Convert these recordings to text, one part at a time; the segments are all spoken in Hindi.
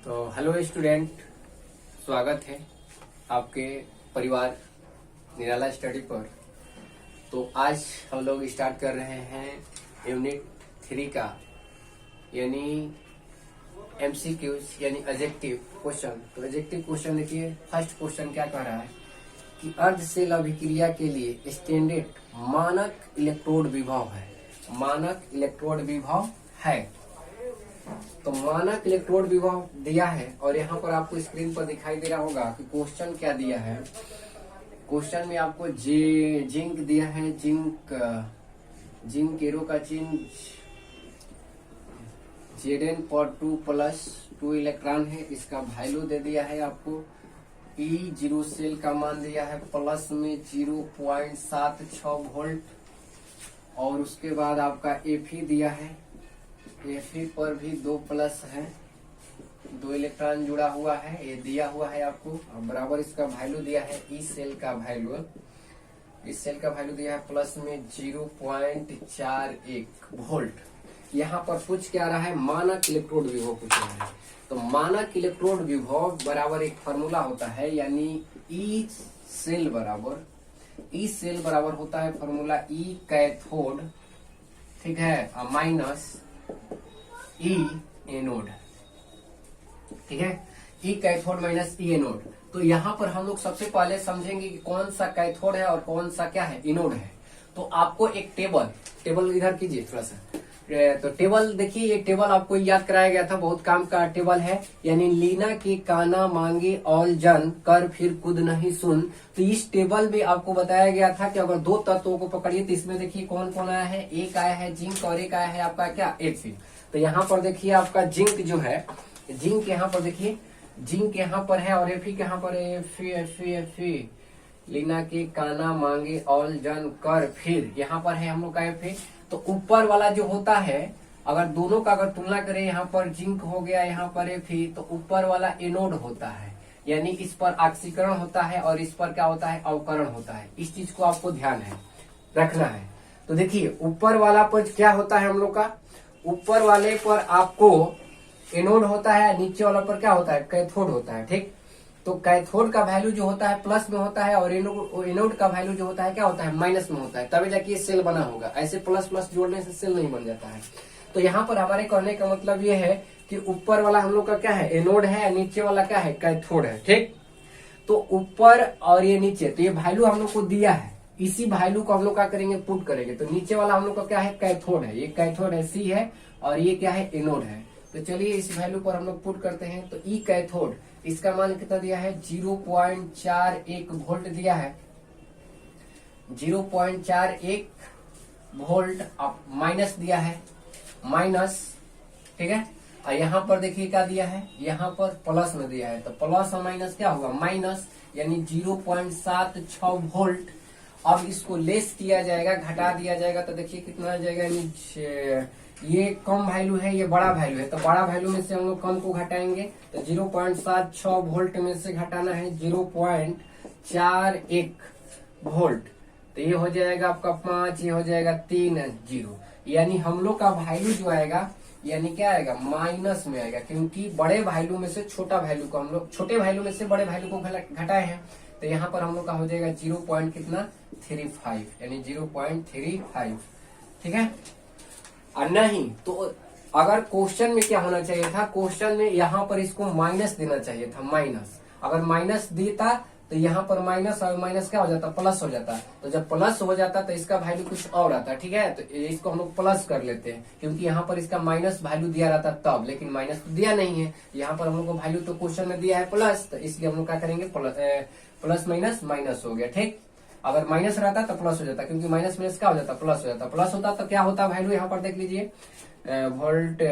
तो हेलो स्टूडेंट, स्वागत है आपके परिवार निराला स्टडी पर। तो आज हम लोग स्टार्ट कर रहे हैं यूनिट 3 का, यानी एमसीक्यूज यानी एडजेक्टिव क्वेश्चन। तो एडजेक्टिव क्वेश्चन देखिए, फर्स्ट क्वेश्चन क्या कह रहा है कि अर्धसेल अभिक्रिया के लिए स्टैंडर्ड मानक इलेक्ट्रोड विभव है। मानक इलेक्ट्रोड विभव है, तो मानक इलेक्ट्रोड विभव दिया है और यहाँ पर आपको स्क्रीन पर दिखाई दे रहा होगा कि क्वेश्चन क्या दिया है। क्वेश्चन में आपको जिंक दिया है, जिंक एरो का चिन्ह Zn पर 2+2 इलेक्ट्रॉन है, इसका वैल्यू दे दिया है आपको। E0 सेल का मान दिया है प्लस में 0.76 वोल्ट और उसके बाद आपका Fe दिया है। Fe पर भी 2 प्लस है, 2 इलेक्ट्रॉन जुड़ा हुआ है, ये दिया हुआ है आपको। और बराबर इसका वैल्यू दिया है ई सेल का वैल्यू, इस सेल का वैल्यू दिया है प्लस में 0.41 वोल्ट। यहाँ पर पूछ क्या रहा है, मानक इलेक्ट्रोड विभव पूछ रहा है। तो मानक इलेक्ट्रोड विभव बराबर एक फार्मूला होता है, यानी ई सेल बराबर होता है फार्मूला ई कैथोड, ठीक है, माइनस ई एनोड, ठीक है, ई कैथोड माइनस ई एनोड। तो यहाँ पर हम लोग सबसे पहले समझेंगे कि कौन सा कैथोड है और कौन सा क्या है, एनोड है। तो आपको एक टेबल इधर कीजिए थोड़ा सा। तो टेबल देखिए, ये टेबल आपको याद कराया गया था, बहुत काम का टेबल है, यानी लीना के काना मांगे और जन कर फिर खुद नहीं सुन। तो इस टेबल में आपको बताया गया था कि अगर 2 तत्वों को पकड़िए तो इसमें देखिए कौन कौन आया है, एक आया है जिंक और एक आया है आपका क्या, Fe। तो यहाँ पर देखिए आपका जिंक जो है, जिंक यहाँ पर देखिए, जिंक यहाँ पर है और Fe यहाँ पर है, Fe लीना के काना मांगे और जन कर फिर, यहाँ पर है हम लोग का Fe। तो ऊपर वाला जो होता है, अगर दोनों का अगर तुलना करें, यहाँ पर जिंक हो गया, यहाँ पर Fe, तो ऊपर वाला एनोड होता है, यानी इस पर ऑक्सीकरण होता है और इस पर क्या होता है, अवकरण होता है। इस चीज को आपको ध्यान है रखना है। तो देखिए ऊपर वाला पर क्या होता है हम लोग का, ऊपर वाले पर आपको एनोड होता है, नीचे वाला पर क्या होता है, कैथोड होता है, ठीक। तो कैथोड का वैल्यू जो होता है प्लस में होता है और एनोड का वैल्यू जो होता है क्या होता है, माइनस में होता है, तभी जाके ये सेल बना होगा। ऐसे प्लस प्लस जोड़ने से सेल नहीं बन जाता है। तो यहाँ पर हमारे कहने का मतलब ये है कि ऊपर वाला हम लोग का क्या है, एनोड है, नीचे वाला क्या है, कैथोड है, ठीक। तो ऊपर और ये नीचे, तो ये वैल्यू हम लोग को दिया है, इसी वैल्यू को हम लोग क्या करेंगे, पुट करेंगे। तो नीचे वाला हम लोग का क्या है, कैथोड है, ये कैथोड है सी है और ये क्या है, एनोड है। तो चलिए इस वैल्यू पर हम लोग पुट करते हैं। तो ई कैथोड, इसका मान कितना दिया है, 0.41 वोल्ट दिया है, 0.41 वोल्ट माइनस दिया है, माइनस, ठीक है। और यहाँ पर देखिए क्या दिया है, यहाँ पर प्लस में दिया है, तो प्लस और माइनस क्या होगा, माइनस, यानी 0.76 वोल्ट। अब इसको लेस किया जाएगा, घटा दिया जाएगा, तो देखिए कितना आ जाएगा, यानी ये कम वैल्यू है, ये बड़ा वैल्यू है, तो बड़ा वैल्यू में से हम लोग कम को घटाएंगे। तो 0.76 वोल्ट में से घटाना है 0.41 वोल्ट, तो ये हो जाएगा आपका 5, ये हो जाएगा 3 0, यानी हम लोग का वैल्यू जो आएगा, यानी क्या आएगा, माइनस में आएगा, क्योंकि बड़े वैल्यू में से छोटा वैल्यू को हम लोग, छोटे वैल्यू में से बड़े वैल्यू को घटाए हैं। तो यहाँ पर हम लोग का हो जाएगा 0.35, यानी 0.35, ठीक है। और नहीं तो अगर क्वेश्चन में क्या होना चाहिए था, क्वेश्चन में यहाँ पर इसको माइनस देना चाहिए था, माइनस। अगर माइनस देता तो यहाँ पर माइनस और माइनस क्या हो जाता, प्लस हो जाता। तो जब प्लस हो जाता तो इसका वैल्यू कुछ और आता, ठीक है। तो इसको हम लोग प्लस कर लेते हैं, क्योंकि यहाँ पर इसका माइनस वैल्यू दिया रहता तब, लेकिन माइनस तो दिया नहीं है, यहाँ पर हम लोग को वैल्यू तो क्वेश्चन में दिया है प्लस, तो इसलिए हम लोग क्या करेंगे, प्लस माइनस माइनस हो गया, ठीक। अगर माइनस रहता तो प्लस हो जाता, क्योंकि माइनस माइनस क्या हो जाता, प्लस हो जाता। प्लस होता तो क्या होता वैल्यू, यहाँ पर देख लीजिए, वोल्ट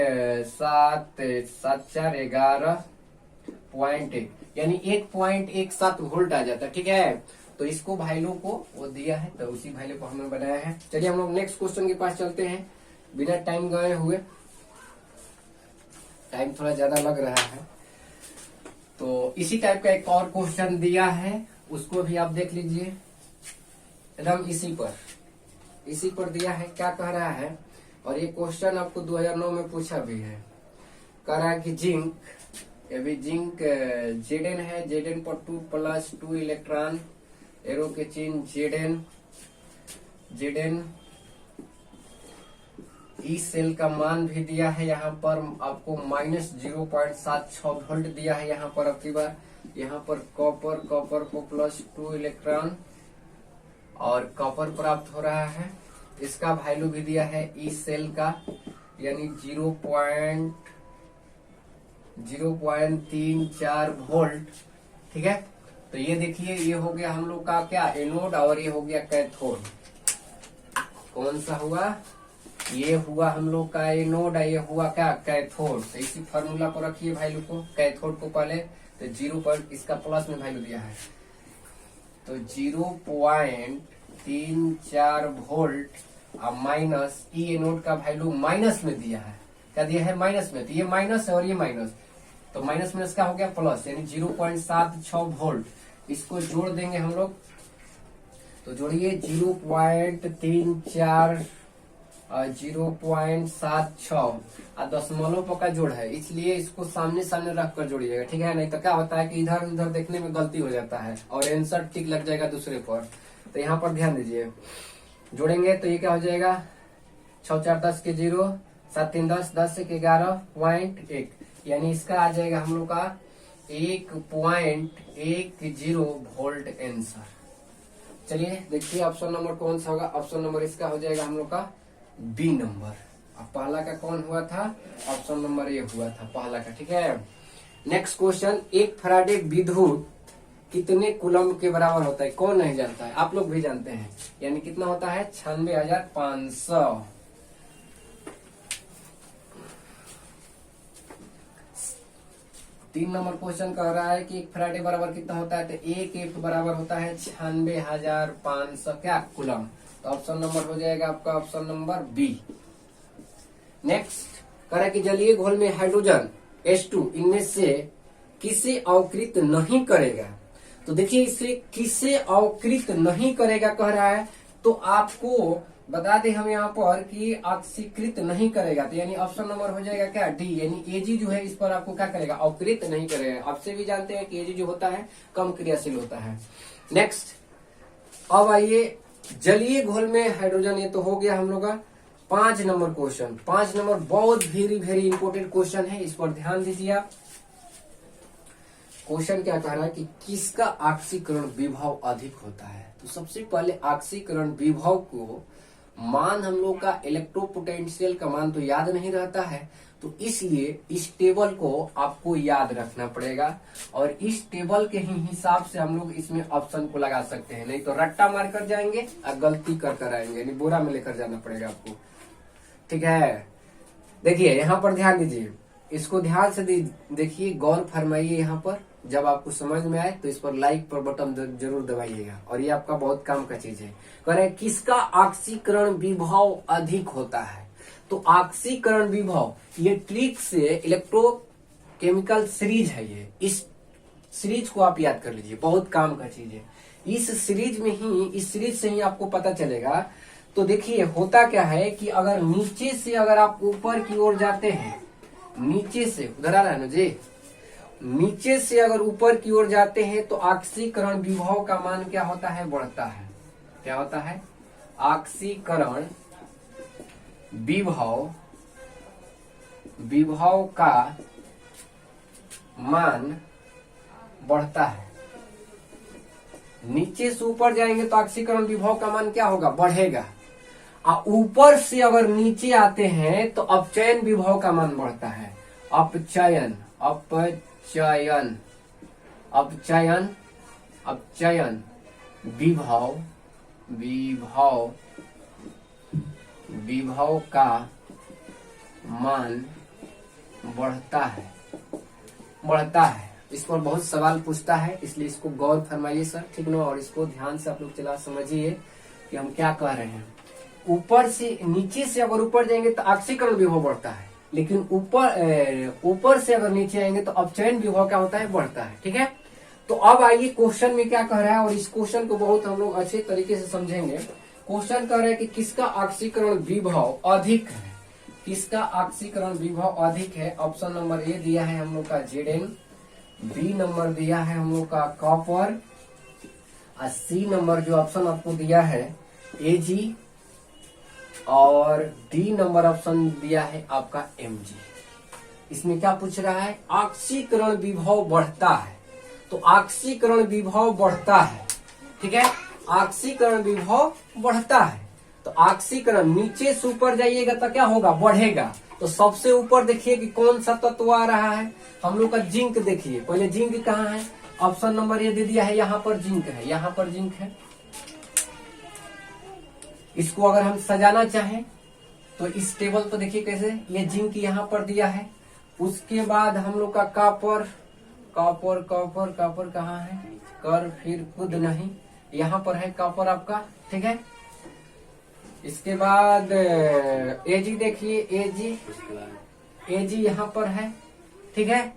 7.11.1, यानी 1.17 वोल्ट आ जाता, ठीक है। तो इसको वैल्यू को वो दिया है, तो उसी वैल्यू को हमने बनाया है। चलिए हम लोग नेक्स्ट क्वेश्चन के पास चलते हैं, बिना टाइम गए हुए, टाइम थोड़ा ज्यादा लग रहा है। तो इसी टाइप का एक और क्वेश्चन दिया है, उसको भी आप देख लीजिए, एकदम इसी पर दिया है। क्या कह रहा है, और ये क्वेश्चन आपको 2009 में पूछा भी है, कह रहा है कि जिंक अभी जिंक Zn है, Zn पर 2+2 इलेक्ट्रॉन, एरो के चिन्ह Zn। इस सेल का मान भी दिया है यहाँ पर आपको -0.76 वोल्ट दिया है यहाँ पर। अब की बार यहाँ पर कॉपर को +2 इलेक्ट्रॉन और कॉपर प्राप्त हो रहा है। इसका वैल्यू भी दिया है इस सेल का, यानी 0.34 वोल्ट। ठीक है, तो ये देखिए, ये हो गया हम लोग का क्या, एनोड, और ये हो गया कैथोड। कौन सा हुआ, ये हुआ हम लोग का एनोड, ये हुआ क्या, कैथोड। तो इसी फार्मूला पर रखिए वैल्यू को, कैथोड को पहले तो 0 इसका प्लस में वैल्यू दिया है, तो 0.34 वोल्ट और माइनस ई एनोड का वैल्यू माइनस में दिया है। क्या दिया है, माइनस में। तो ये माइनस है और ये माइनस, तो माइनस में इसका हो गया प्लस, यानी 0.76 वोल्ट। इसको जोड़ देंगे हम लोग, तो जोड़िए 0.34 और 0.76 और दशमलव का जोड़ है, इसलिए इसको सामने सामने रख कर जोड़िएगा। ठीक है, नहीं तो क्या होता है कि इधर उधर देखने में गलती हो जाता है और आंसर टिक लग जाएगा दूसरे पर। तो यहाँ पर ध्यान दीजिए, जोड़ेंगे तो ये क्या हो जाएगा, 6 4 10 के 0, 7 3 10, 10 1 11.1, यानी इसका आ जाएगा हम लोग का 1.10 वोल्ट आंसर। चलिए देखिए ऑप्शन नंबर कौन सा होगा। ऑप्शन नंबर इसका हो जाएगा हम लोग का बी नंबर। अब पहला का कौन हुआ था, ऑप्शन नंबर ए हुआ था पहला का। ठीक है, नेक्स्ट क्वेश्चन, एक फैराडे विद्युत कितने कूलम के बराबर होता है, कौन नहीं जानता है, आप लोग भी जानते हैं, यानी कितना होता है 96,500। 3 नंबर क्वेश्चन कह रहा है कि एक फैराडे बराबर कितना होता है, तो एक एफ बराबर होता है 96,500 क्या कूलम। तो ऑप्शन नंबर हो जाएगा आपका ऑप्शन नंबर बी। नेक्स्ट कह रहा है कि जलीय घोल में हाइड्रोजन H2 इनमें से किसे अवकृत नहीं करेगा। तो देखिए, इसे किसे अवकृत नहीं करेगा कह रहा है, तो आपको बता दें हम यहाँ पर कि ऑक्सीकृत नहीं करेगा, तो यानी ऑप्शन नंबर हो जाएगा क्या, डी, यानी एजी जो है इस पर आपको क्या करेगा, अवकृत नहीं करेगा। आपसे भी जानते हैं कि एजी जो होता है कम क्रियाशील होता है। नेक्स्ट, अब आइए जलीय घोल में हाइड्रोजन, ये तो हो गया हम लोग का 5 नंबर क्वेश्चन। 5 नंबर बहुत वेरी इंपोर्टेंट क्वेश्चन है, इस पर ध्यान दीजिए आप। क्वेश्चन क्या कह रहा है कि किसका ऑक्सीकरण विभव अधिक होता है। तो सबसे पहले ऑक्सीकरण विभव को मान हम लोग का इलेक्ट्रोपोटेंशियल का मान तो याद नहीं रहता है, तो इसलिए इस टेबल को आपको याद रखना पड़ेगा और इस टेबल के ही हिसाब से हम लोग इसमें ऑप्शन को लगा सकते हैं, नहीं तो रट्टा मार कर जाएंगे और गलती कर आएंगे, यानी बोरा में लेकर जाना पड़ेगा आपको। ठीक है, देखिए यहाँ पर ध्यान दीजिए, इसको ध्यान से देखिए, गौर फरमाइए यहाँ पर। जब आपको समझ में आए तो इस पर लाइक पर बटन जरूर दबाइएगा, और ये आपका बहुत काम का चीज है। कह रहे हैं किसका ऑक्सीकरण विभव अधिक होता है। तो ऑक्सीकरण विभव, ये ट्रिक से इलेक्ट्रोकेमिकल सीरीज है, ये इस सीरीज को आप याद कर लीजिए, बहुत काम का चीज है। इस सीरीज से ही आपको पता चलेगा। तो देखिए होता क्या है कि अगर नीचे से अगर आप ऊपर की ओर जाते हैं, नीचे से उधर आ रहा है ना जी, नीचे से अगर ऊपर की ओर जाते हैं तो ऑक्सीकरण विभव का मान क्या होता है, बढ़ता है। क्या होता है, ऑक्सीकरण विभव का मान बढ़ता है। नीचे से ऊपर जाएंगे तो ऑक्सीकरण विभव का मान क्या होगा, बढ़ेगा। और ऊपर से अगर नीचे आते हैं तो अपचयन विभव का मान बढ़ता है। अपचयन विभव का मान बढ़ता है। इस पर बहुत सवाल पूछता है, इसलिए इसको गौर फरमाइए सर, ठीक ना, और इसको ध्यान से आप लोग चला समझिए कि हम क्या कह रहे हैं। ऊपर से नीचे से अगर ऊपर जाएंगे तो ऑक्सीकरण विभव बढ़ता है, लेकिन ऊपर से अगर नीचे आएंगे तो अपचयन विभव क्या होता है, बढ़ता है। ठीक है, तो अब आइए क्वेश्चन में क्या कह रहा है, और इस क्वेश्चन को बहुत हम लोग अच्छे तरीके से समझेंगे। क्वेश्चन कह रहा है कि किसका ऑक्सीकरण विभव अधिक है, किसका ऑक्सीकरण विभव अधिक है? ऑप्शन नंबर ए दिया है हम लोग का Zn, बी नंबर दिया है हम लोग का कॉपर, और सी नंबर जो ऑप्शन आपको दिया है Ag, और डी नंबर ऑप्शन दिया है आपका Mg। इसमें क्या पूछ रहा है? ऑक्सीकरण विभव बढ़ता है, तो ऑक्सीकरण विभव बढ़ता है, ठीक है, ऑक्सीकरण विभव बढ़ता है, तो ऑक्सीकरण नीचे से ऊपर जाइएगा तो क्या होगा? बढ़ेगा। तो सबसे ऊपर देखिए कि कौन सा तत्व आ रहा है, हम लोग का जिंक। देखिए पहले जिंक कहाँ है? ऑप्शन नंबर ये दे दिया है, यहाँ पर जिंक है, यहाँ पर जिंक है। इसको अगर हम सजाना चाहें तो इस टेबल पर देखिए कैसे, ये जिंक यहाँ पर दिया है। उसके बाद हम लोग का कॉपर, कॉपर कॉपर कॉपर कहाँ है? कर फिर खुद नहीं, यहाँ पर है कॉपर आपका, ठीक है। इसके बाद Ag देखिए, Ag यहाँ पर है, ठीक है।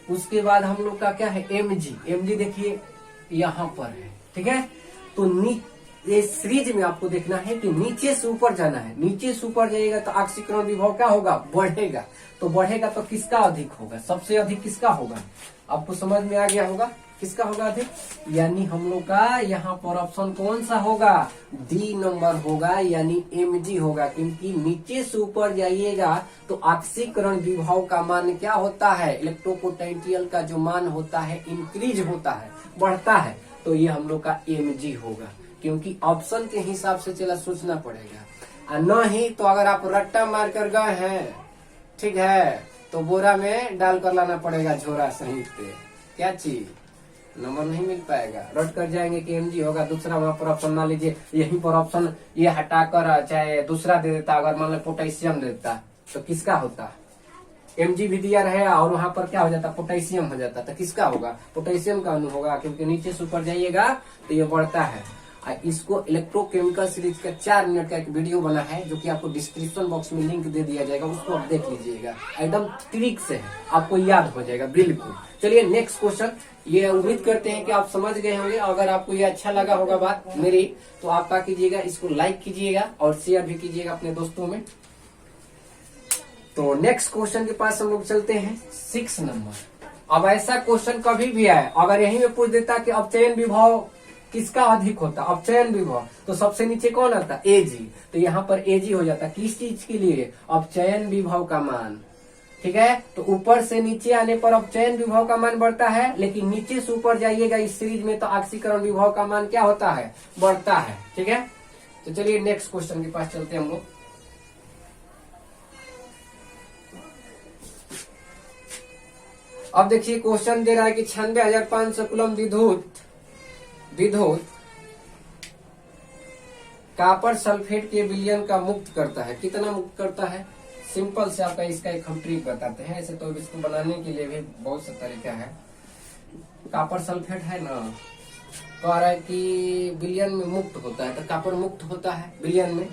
उसके बाद हम लोग का क्या है? Mg देखिए यहाँ पर है, ठीक है। तो ये सीरीज में आपको देखना है कि नीचे से ऊपर जाना है, नीचे से ऊपर जाइएगा तो ऑक्सीकरण विभव क्या होगा? बढ़ेगा। तो बढ़ेगा तो किसका अधिक होगा? सबसे अधिक किसका होगा? आपको समझ में आ गया होगा किसका होगा अधिक? यानी हम लोग का यहाँ पर ऑप्शन कौन सा होगा? डी नंबर होगा, यानी Mg होगा। क्योंकि नीचे से ऊपर जाइएगा तो ऑक्सीकरण विभव का मान क्या होता है? इलेक्ट्रोपोटेंशियल का जो मान होता है इंक्रीज होता है, बढ़ता है। तो ये हम लोग का Mg होगा, क्योंकि ऑप्शन के हिसाब से चला सोचना पड़ेगा। और न ही तो अगर आप रट्टा मार कर गए हैं, ठीक है, तो बोरा में डाल कर लाना पड़ेगा झोरा सहित। क्या चीज? नंबर नहीं मिल पाएगा। रट कर जाएंगे कि Mg होगा, दूसरा वहां पर ऑप्शन मान लीजिए, यहीं पर ऑप्शन ये हटाकर चाहे दूसरा दे देता, अगर मान लो पोटेशियम दे देता तो किसका होता? Mg भी दिया रहे और वहां पर क्या हो जाता? पोटेशियम हो जाता। तो किसका होगा? पोटेशियम का अणु होगा, क्योंकि नीचे से ऊपर जाइएगा तो ये बढ़ता है। इसको इलेक्ट्रोकेमिकल सीरीज का 4 मिनट का एक वीडियो बना है, जो कि आपको डिस्क्रिप्शन बॉक्स में लिंक दे दिया जाएगा, उसको आप देख लीजिएगा। एकदम ट्रिक से है, आपको याद हो जाएगा बिल्कुल। चलिए नेक्स्ट क्वेश्चन। ये उम्मीद करते हैं कि आप समझ गए होंगे। अगर आपको ये अच्छा लगा होगा बात मेरी, तो आप क्या कीजिएगा, इसको लाइक कीजिएगा और शेयर भी कीजिएगा अपने दोस्तों में। तो नेक्स्ट क्वेश्चन के पास हम लोग चलते हैं, 6 नंबर। अब ऐसा क्वेश्चन कभी भी आए, अगर यही में पूछ देता कि अपचयन विभव किसका अधिक होता? अपचयन विभव, तो सबसे नीचे कौन आता? Ag। तो यहाँ पर Ag हो जाता। किस चीज के लिए? अपचयन विभव का मान, ठीक है। तो ऊपर से नीचे आने पर अपचयन विभव का मान बढ़ता है, लेकिन नीचे से ऊपर जाइएगा इस सीरीज में तो ऑक्सीकरण विभव का मान क्या होता है? बढ़ता है, ठीक है। तो चलिए नेक्स्ट क्वेश्चन के पास चलते हैं हम लोग। अब देखिए क्वेश्चन दे रहा है कि 96,500 कूलम विद्युत कॉपर सल्फेट के विलयन का मुक्त करता है। कितना मुक्त करता है? सिंपल से आपका इसका एक हम ट्रिक बताते हैं। ऐसे तो इसको बनाने के लिए भी बहुत सा तरीका है। कॉपर सल्फेट है ना, कह रहा है कि विलयन में मुक्त होता है, तो कॉपर मुक्त होता है विलयन में।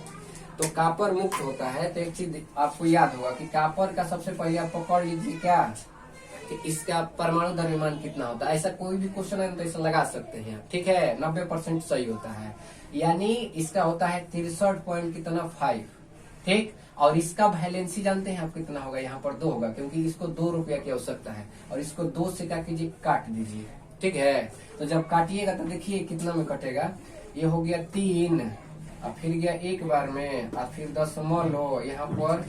तो कॉपर मुक्त होता है तो एक चीज आपको याद होगा कि कॉपर का सबसे पहले आप पकड़ लीजिए क्या, कि इसका परमाणु द्रव्यमान कितना होता है। ऐसा कोई भी क्वेश्चन है तो ऐसा लगा सकते हैं, ठीक है। 90% सही होता है, यानी इसका होता है 63 पॉइंट कितना 5, ठीक। और इसका वैलेंसी जानते हैं आप कितना होगा? यहाँ पर 2 होगा, क्योंकि इसको 2 रुपया की आवश्यकता है। और इसको 2 से क्या कीजिए, काट दीजिए, ठीक है। तो जब काटिएगा तो देखिए कितना में कटेगा। ये हो गया 3 और फिर गया 1 बार में, और फिर 10 यहाँ पर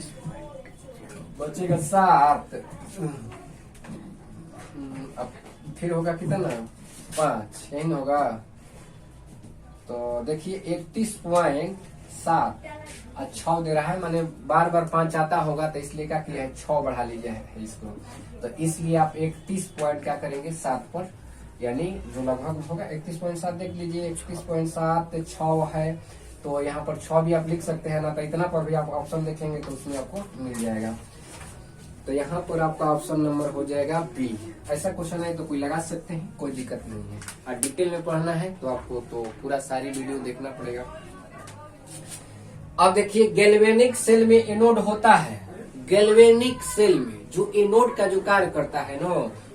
बचेगा 7, अब फिर होगा कितना 5, यही होगा। तो देखिए 31.7 और 6 दे रहा है, माने बार बार 5 आता होगा, तो इसलिए क्या किया है 6 बढ़ा लीजिए है इसको। तो इसलिए आप 31 पॉइंट क्या करेंगे 7 पर, यानी जो लगभग होगा 31.7 देख लीजिए। 31.7 6 है, तो यहाँ पर 6 भी आप लिख सकते हैं ना, तो इतना पर भी आप ऑप्शन देखेंगे तो उसमें आपको मिल जाएगा। तो यहाँ पर आपका ऑप्शन नंबर हो जाएगा बी। ऐसा क्वेश्चन है तो कोई लगा सकते हैं, कोई दिक्कत नहीं है। और डिटेल में पढ़ना है तो आपको तो पूरा सारी वीडियो देखना पड़ेगा। अब देखिए गैल्वेनिक सेल में एनोड होता है। गैल्वेनिक सेल में जो एनोड का जो कार्य करता है ना,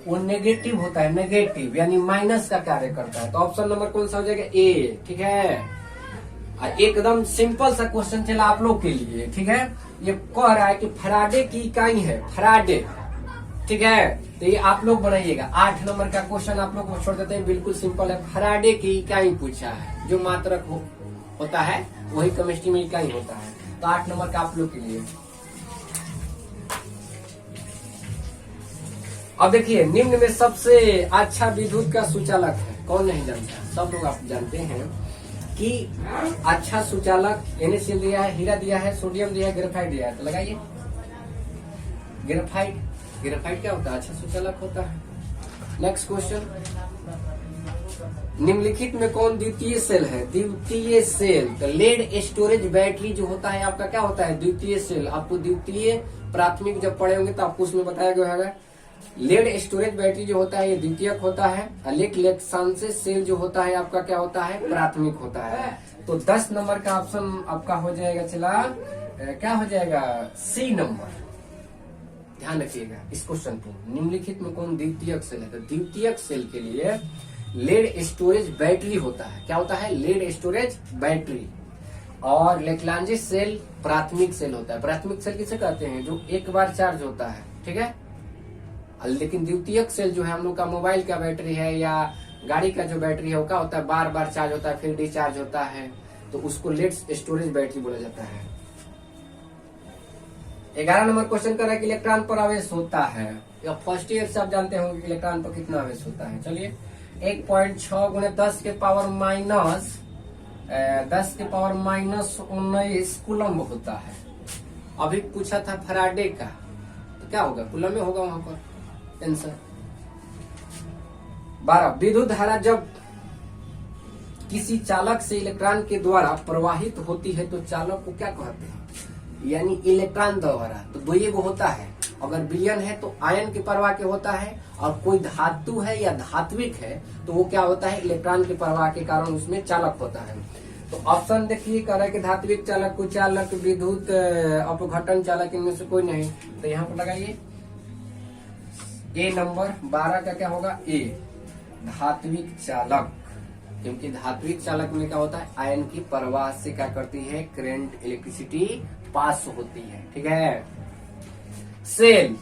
वो नेगेटिव होता है, नेगेटिव यानी माइनस का कार्य करता है। तो ऑप्शन नंबर कौन सा हो जाएगा? ए, ठीक है। एकदम सिंपल सा क्वेश्चन चला आप लोग के लिए, ठीक है। ये कह रहा है कि फराडे की इकाई है फराडे, ठीक है। तो ये आप लोग बनाइएगा। 8 नंबर का क्वेश्चन आप लोग को छोड़ देते हैं, बिल्कुल सिंपल है। फराडे की इकाई पूछा है, जो मात्रक होता है वही केमिस्ट्री में इकाई होता है। तो 8 नंबर का आप लोग के लिए। अब देखिए, निम्न में सबसे अच्छा विद्युत का सुचालक है, कौन नहीं जानता, सब लोग आप जानते हैं कि अच्छा सुचालक NaCl दिया है, हीरा दिया है, सोडियम दिया है, ग्रेफाइट दिया है। तो लगाइए ग्रेफाइट। ग्रेफाइट क्या होता है? अच्छा सुचालक होता है। नेक्स्ट क्वेश्चन, निम्नलिखित में कौन द्वितीय सेल है? द्वितीय सेल, तो लेड स्टोरेज बैटरी जो होता है आपका क्या होता है? द्वितीय सेल। आपको द्वितीय प्राथमिक जब पढ़े होंगे तो आपको उसमें बताया गया होगा। लेड स्टोरेज बैटरी जो होता है ये द्वितीयक होता है। लेक्सांसेस सेल जो होता है आपका क्या होता है? प्राथमिक होता है। तो 10 नंबर का ऑप्शन आपका हो जाएगा, चला क्या हो जाएगा? C number. ध्यान रखिएगा इस क्वेश्चन को। निम्नलिखित में कौन द्वितीयक सेल है? तो द्वितीयक सेल के लिए लेड स्टोरेज बैटरी होता है। क्या होता है? Lead storage battery. और लेक्लांजिस सेल प्राथमिक सेल होता है। प्राथमिक सेल किसे कहते हैं? जो एक बार चार्ज होता है, ठीक है। लेकिन द्वितीयक सेल जो है हम लोग का मोबाइल का बैटरी है या गाड़ी का जो बैटरी है वो क्या होता है? बार बार चार्ज होता है फिर डिस्चार्ज होता है, तो उसको लेड स्टोरेज बैटरी बोला जाता है। 11 नंबर क्वेश्चन कर रहा है कि इलेक्ट्रॉन पर आवेश होता है। या फर्स्ट ईयर से आप जानते होंगे कि इलेक्ट्रॉन पर कितना आवेश होता है। चलिए 1.6 गुणे 10 के पावर माइनस 19 कूलम होता है। अभी पूछा था फराडे का, तो क्या होगा? कूलम में होगा वहां पर आंसर। 12, विद्युत धारा जब किसी चालक से इलेक्ट्रॉन के द्वारा प्रवाहित होती है तो चालक को क्या कहते हैं? यानी इलेक्ट्रॉन द्वारा। तो दो ये होता है, अगर विलयन है तो आयन के प्रवाह के होता है, और कोई धातु है या धात्विक है तो वो क्या होता है? इलेक्ट्रॉन के प्रवाह के कारण उसमें चालक होता है। तो ऑप्शन देखिए, कह रहा है कि धात्विक चालक, कुचालक, विद्युत अपघटन चालक, इनमें से कोई नहीं। तो यहाँ पर लगाइए ए नंबर। 12 का क्या होगा? ए, धात्विक चालक। क्योंकि धात्विक चालक में क्या होता है? आयन की प्रवाह से क्या करती है? करंट, इलेक्ट्रिसिटी पास होती है, ठीक है। सेल,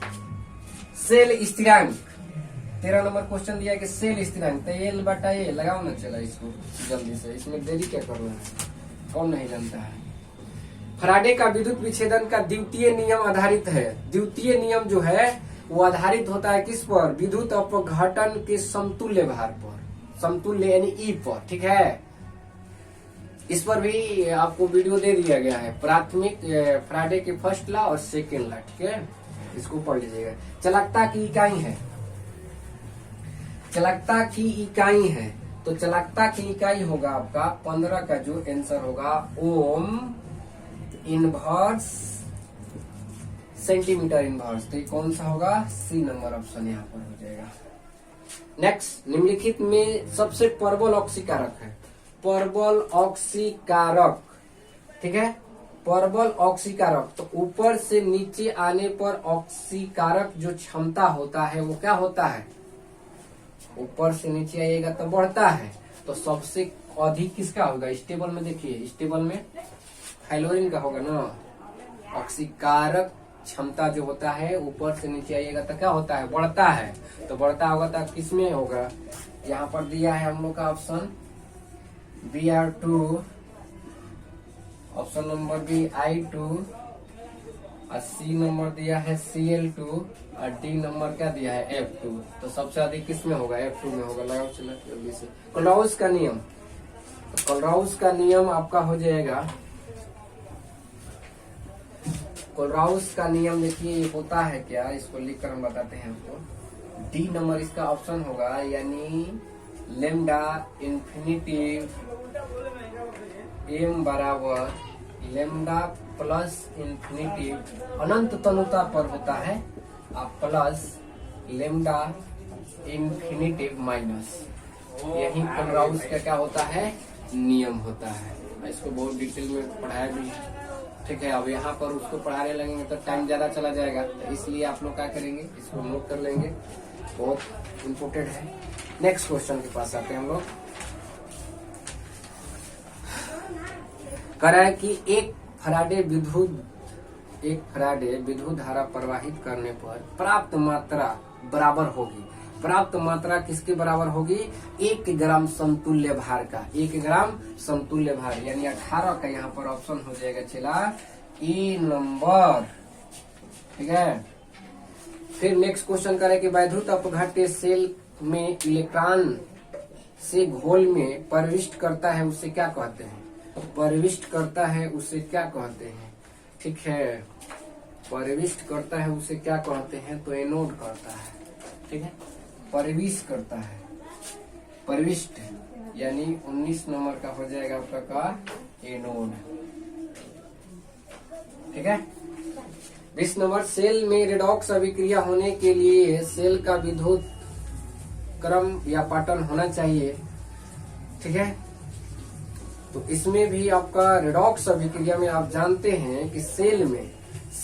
सेल स्थिरांक। 13 नंबर क्वेश्चन दिया कि सेल स्थिरांक। तो एल बटा ए लगाओ ना, चला इसको जल्दी से, इसमें देरी क्या करना है, कौन नहीं जानता है। फराडे का विद्युत विच्छेदन का द्वितीय नियम आधारित है। द्वितीय नियम जो है वो आधारित होता है किस पर? विद्युत अपघटन के समतुल्य भार पर, समतुल्य यानी ई पर, ठीक है। इस पर भी आपको वीडियो दे दिया गया है, प्राथमिक फराडे के फर्स्ट लॉ और सेकेंड लॉ, ठीक है। इसको पढ़ लीजिएगा। चालकता की इकाई है, चालकता की इकाई है, तो चालकता की इकाई होगा आपका 15 का जो आंसर होगा ओम इनवर्स सेंटीमीटर इनवर्स। तो ये कौन सा होगा? सी नंबर ऑप्शन यहाँ पर हो जाएगा। नेक्स्ट, निम्नलिखित में सबसे प्रबल ऑक्सीकारक है। प्रबल ऑक्सीकारक, ठीक है। प्रबल ऑक्सीकारक, तो ऊपर से नीचे आने पर ऑक्सीकारक जो क्षमता होता है वो क्या होता है? ऊपर से नीचे आइएगा तो बढ़ता है। तो सबसे अधिक किसका होगा? स्टेबल में देखिए, स्टेबल में फ्लोरीन का होगा ना। ऑक्सीकारक क्षमता जो होता है ऊपर से नीचे आइएगा तो क्या होता है? बढ़ता है। तो बढ़ता होगा तो किसमें होगा? यहाँ पर दिया है हम लोग का option Br2, option number B I2, और सी नंबर दिया है Cl2, और डी नंबर क्या दिया है? F2। तो सबसे अधिक किसमें होगा? F2 में होगा। लगाओ चलो जल्दी से। कोलराउस का नियम, तो कोलराउस का नियम आपका हो जाएगा, कोलराउस का नियम देखिए होता है क्या, इसको लिखकर हम बताते हैं आपको। डी नंबर इसका ऑप्शन होगा, यानी लेमडा इन्फिनिटिव एम बराबर लेमडा प्लस इन्फिनिटिव अनंत तनुता पर होता है, प्लस लेमडा इन्फिनिटिव माइनस। यही कोलराउस का क्या होता है? नियम होता है। इसको बहुत डिटेल में पढ़ाया भी है, ठीक है। अब यहाँ पर उसको पढ़ाने लगेंगे तो टाइम ज्यादा चला जाएगा, तो इसलिए आप लोग क्या करेंगे? इसको नोट कर लेंगे, बहुत इम्पोर्टेंट है। नेक्स्ट क्वेश्चन के पास आते हैं हम लोग। कह रहा है कि एक फराडे विद्युत एक फैराडे विद्युत धारा प्रवाहित करने पर प्राप्त मात्रा बराबर होगी। प्राप्त मात्रा किसके बराबर होगी? 1 ग्राम समतुल्य भार का। 1 ग्राम समतुल्य भार यानी 18 का यहाँ पर ऑप्शन हो जाएगा चला ए नंबर। ठीक है, फिर नेक्स्ट क्वेश्चन करें कि वैद्युत अपघट्य सेल में इलेक्ट्रॉन से घोल में प्रविष्ट करता है उसे क्या कहते हैं? प्रविष्ट करता है उसे क्या कहते हैं? ठीक है, प्रविष्ट करता है उसे क्या कहते हैं? तो एनोड करता है। ठीक है, प्रविष्ट करता है, प्रविष्ट यानी 19 नंबर का हो जाएगा आपका का एनोड। ठीक है, 20 नंबर सेल में रेडॉक्स अभिक्रिया होने के लिए सेल का विद्युत क्रम या पैटर्न होना चाहिए। ठीक है, तो इसमें भी आपका रेडॉक्स अभिक्रिया में आप जानते हैं कि सेल में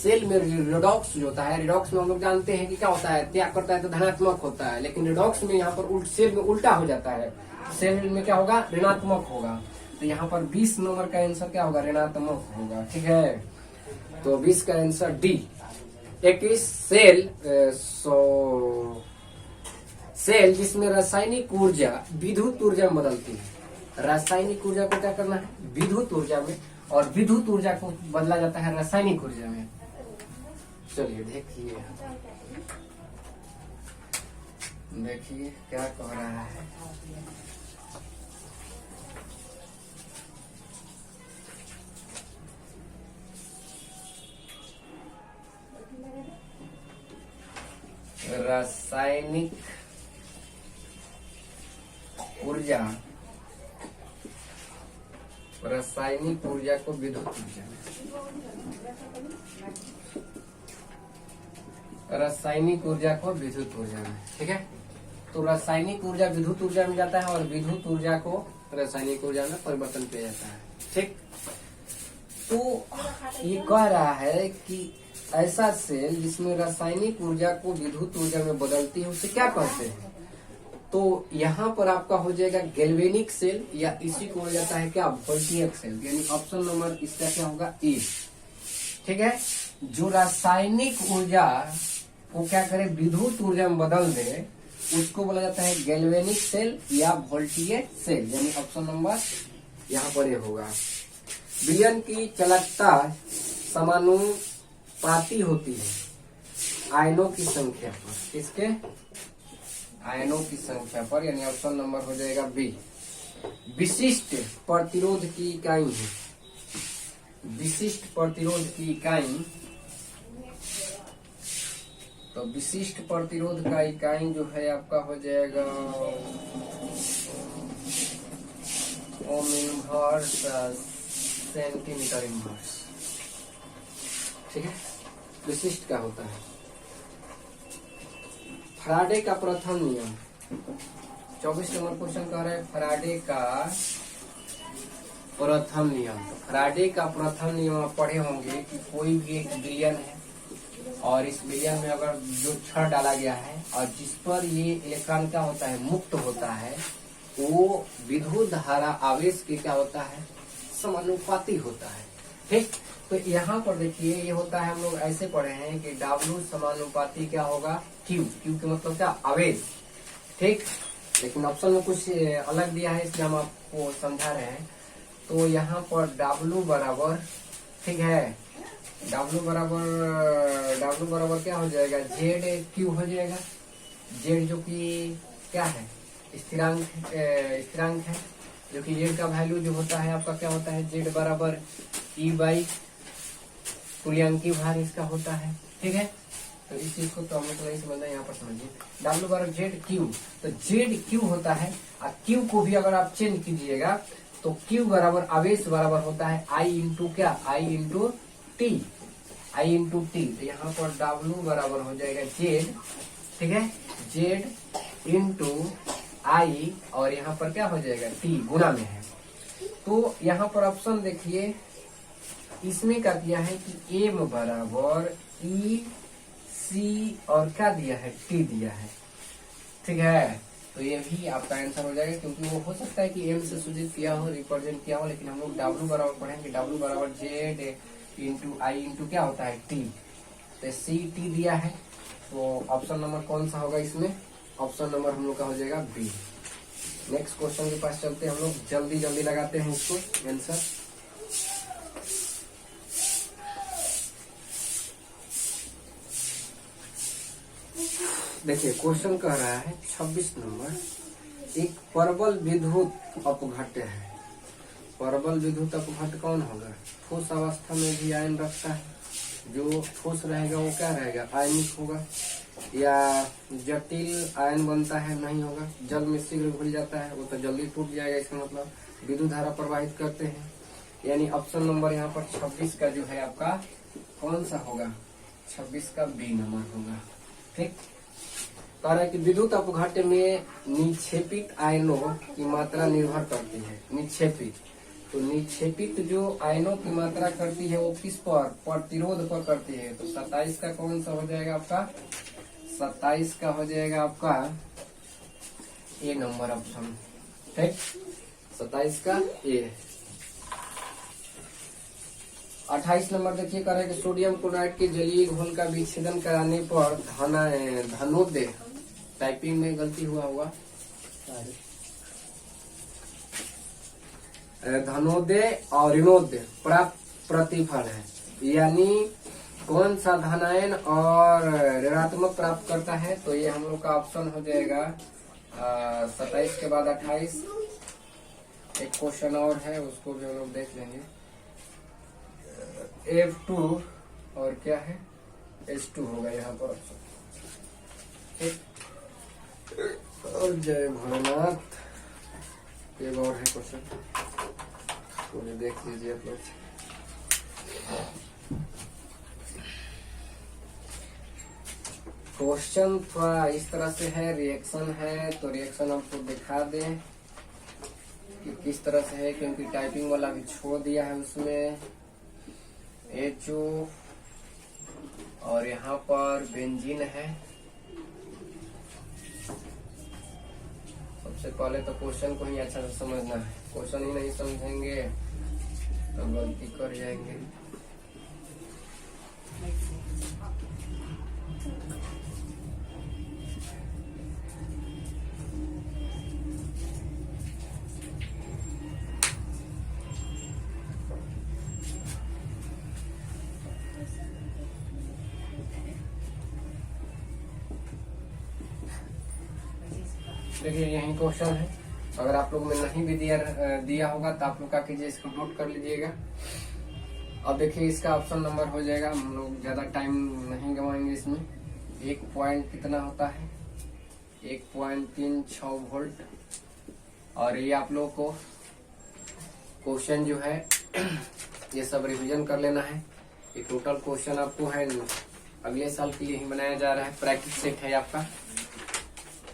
रेडॉक्स जो होता है, रेडॉक्स में हम लोग जानते हैं कि क्या होता है, त्याग करता है तो धनात्मक होता है, लेकिन रेडॉक्स में यहाँ पर सेल में उल्टा हो जाता है। सेल में क्या होगा? ऋणात्मक होगा। तो यहाँ पर 20 नंबर का आंसर क्या होगा? ऋणात्मक होगा। ठीक है, तो 20 का आंसर डी। 21 सेल जिसमें रासायनिक ऊर्जा विद्युत ऊर्जा में बदलती है। रासायनिक ऊर्जा को क्या करना है? विद्युत ऊर्जा में, और विद्युत ऊर्जा को बदला जाता है रासायनिक ऊर्जा में। चलिए देखिए क्या कह रहा है। रासायनिक ऊर्जा को विद्युत ऊर्जा में, रासायनिक ऊर्जा को विद्युत ऊर्जा में। ठीक है, तो रासायनिक ऊर्जा विद्युत ऊर्जा में जाता है और विद्युत ऊर्जा को रासायनिक ऊर्जा में परिवर्तन किया जाता है। ठीक, तो ये कह रहा है कि ऐसा सेल जिसमें रासायनिक ऊर्जा को विद्युत ऊर्जा में बदलती है उसे क्या कहते हैं? तो यहाँ पर आपका हो जाएगा गैल्वेनिक सेल, या इसी को हो जाता है क्या? वोल्टियक सेल। यानी ऑप्शन नंबर इसका क्या होगा? ए। ठीक है, जो रासायनिक ऊर्जा को क्या करे? विद्युत ऊर्जा में बदल दे, उसको बोला जाता है गैल्वेनिक सेल या वोल्टियक सेल। यानी ऑप्शन नंबर यहाँ पर ये होगा। विलयन की चालकता समानुपाती होती है आयनों की संख्या पर। किसके? आयनों की संख्या पर। यानी ऑप्शन नंबर हो जाएगा बी। विशिष्ट प्रतिरोध की इकाई है। विशिष्ट प्रतिरोध की इकाई, तो विशिष्ट प्रतिरोध का इकाई जो है आपका हो जाएगा ओम इनवर्स सेंटीमीटर इनवर्स। ठीक है, विशिष्ट का होता है। फैराडे का प्रथम नियम, 24 नंबर क्वेश्चन कह रहे हैं फैराडे का प्रथम नियम। फैराडे का प्रथम नियम आप पढ़े होंगे कि कोई भी एक विलयन है और इस विलयन में अगर जो छड़ डाला गया है और जिस पर ये इलेक्ट्रॉन क्या होता है? मुक्त होता है, वो विद्युत धारा आवेश के क्या होता है? समानुपाती होता है। ठीक, तो यहाँ पर देखिए ये होता है, हम लोग ऐसे पढ़े हैं कि W समानुपाती क्या होगा? Q। Q का मतलब क्या? आवेश। ठीक, लेकिन ऑप्शन में कुछ अलग दिया है इसलिए हम आपको समझा रहे हैं। तो यहाँ पर W बराबर, ठीक है, W बराबर क्या हो जाएगा? ZQ हो जाएगा। Z जो कि क्या है? स्थिरांक है, जो कि Z का वैल्यू जो होता है आपका क्या होता है? Z बराबर E बाई तुल्यांकी भार इसका होता है। ठीक है, तो इस चीज को तो हम लोग नहीं समझना, यहाँ पर समझिए। W बराबर ZQ, तो ZQ होता है, और Q को भी अगर आप चेंज कीजिएगा तो Q बराबर आवेश बराबर होता है I इंटू क्या? I into T। तो यहाँ पर W बराबर हो जाएगा Z। ठीक है, Z इंटू I, और यहाँ पर क्या हो जाएगा? T गुना में है। तो यहाँ पर ऑप्शन देखिए, इसमें क्या दिया है कि M बराबर EC और क्या दिया है? T दिया है। ठीक है, तो ये भी आपका आंसर हो जाएगा, क्योंकि वो हो सकता है कि M से सूचित किया हो, रिप्रेजेंट किया हो, लेकिन हम लोग W बराबर पढ़ेंगे। W बराबर इंटू आई इंटू क्या होता है टी, तो सी टी दिया है, तो ऑप्शन नंबर कौन सा होगा इसमें, ऑप्शन नंबर हम लोग का हो जाएगा बी। नेक्स्ट क्वेश्चन के पास चलते हैं हम लोग, जल्दी जल्दी लगाते हैं इसको आंसर। देखिए क्वेश्चन कह रहा है 26 नंबर, एक परबल विद्युत अपघट्य है। परबल विद्युत अपघट्य कौन होगा, ठोस अवस्था में भी आयन रखता है, जो ठोस रहेगा वो क्या रहेगा, आयनिक होगा, या जटिल आयन बनता है, नहीं होगा, जल में शीघ्र घुल जाता है, वो तो जल्दी टूट जाएगा, इसका मतलब विद्युत धारा प्रवाहित करते हैं। यानी ऑप्शन नंबर यहाँ पर 26 का जो है आपका कौन सा होगा, 26 का बी नंबर होगा। ठीक, कह रहा है कि विद्युत अपघट्य में निक्षेपित आयनों की मात्रा निर्भर करती है। निक्षेपित, तो निक्षेपित जो आयनों की मात्रा करती है वो किस पर, प्रतिरोध पर करती है। तो 27 का कौन सा हो जाएगा आपका, 27 का हो जाएगा आपका ए नंबर ऑप्शन। ठीक, 27 का ए। 28 नंबर देखिए, कह रहा है कि सोडियम क्लोराइड के जलीय घोल का विच्छेदन कराने पर धनोदय, टाइपिंग में गलती हुआ होगा, धनोदय और ऋणोदय प्राप्त प्रतिफल है। यानी कौन सा धनायन और ऋणात्मक प्राप्त करता है, तो ये हम लोग का ऑप्शन हो जाएगा 27 के बाद 28। एक क्वेश्चन और है, उसको भी हम लोग देख लेंगे। F2 और क्या है, H2 होगा यहाँ पर ऑप्शन। और जय भोलेनाथ, एक और है क्वेश्चन, तो देख लीजिए आप लोग। क्वेश्चन थोड़ा इस तरह से है, रिएक्शन है, तो रिएक्शन आपको दिखा दें कि किस तरह से है, क्योंकि टाइपिंग वाला भी छोड़ दिया है उसमें। HO और यहाँ पर बेंजीन है। सबसे पहले तो क्वेश्चन को ही अच्छा से समझना है, क्वेश्चन ही नहीं समझेंगे तो गलती कर जाएंगे। देखिए यही क्वेश्चन है, अगर आप लोग में नहीं भी दिया होगा तो आप लोग क्या कीजिए, इसको नोट कर लीजिएगा। अब देखिए इसका ऑप्शन नंबर हो जाएगा, हम लोग ज्यादा टाइम नहीं गवाएंगे इसमें। 1 पॉइंट कितना होता है, 1.36 वोल्ट। और ये आप लोग को क्वेश्चन जो है ये सब रिवीजन कर लेना है। ये टोटल क्वेश्चन आपको है अगले साल के लिए ही बनाया जा रहा है, प्रैक्टिस सेट है आपका।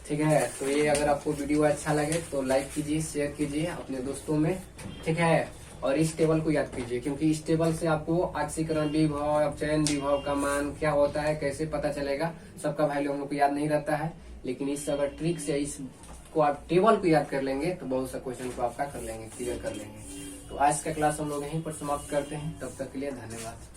ठीक है, तो ये अगर आपको वीडियो अच्छा लगे तो लाइक कीजिए, शेयर कीजिए अपने दोस्तों में। ठीक है, और इस टेबल को याद कीजिए, क्योंकि इस टेबल से आपको ऑक्सीकरण विभव, अपचयन विभव का मान क्या होता है, कैसे पता चलेगा, सबका वैल्यू हम लोग को याद नहीं रहता है। लेकिन इस अगर ट्रिक से इसको आप टेबल को याद कर लेंगे तो बहुत सा क्वेश्चन को आपका कर लेंगे, क्लियर कर लेंगे। तो आज का क्लास हम लोग यहीं पर समाप्त करते हैं, तब तक के लिए धन्यवाद।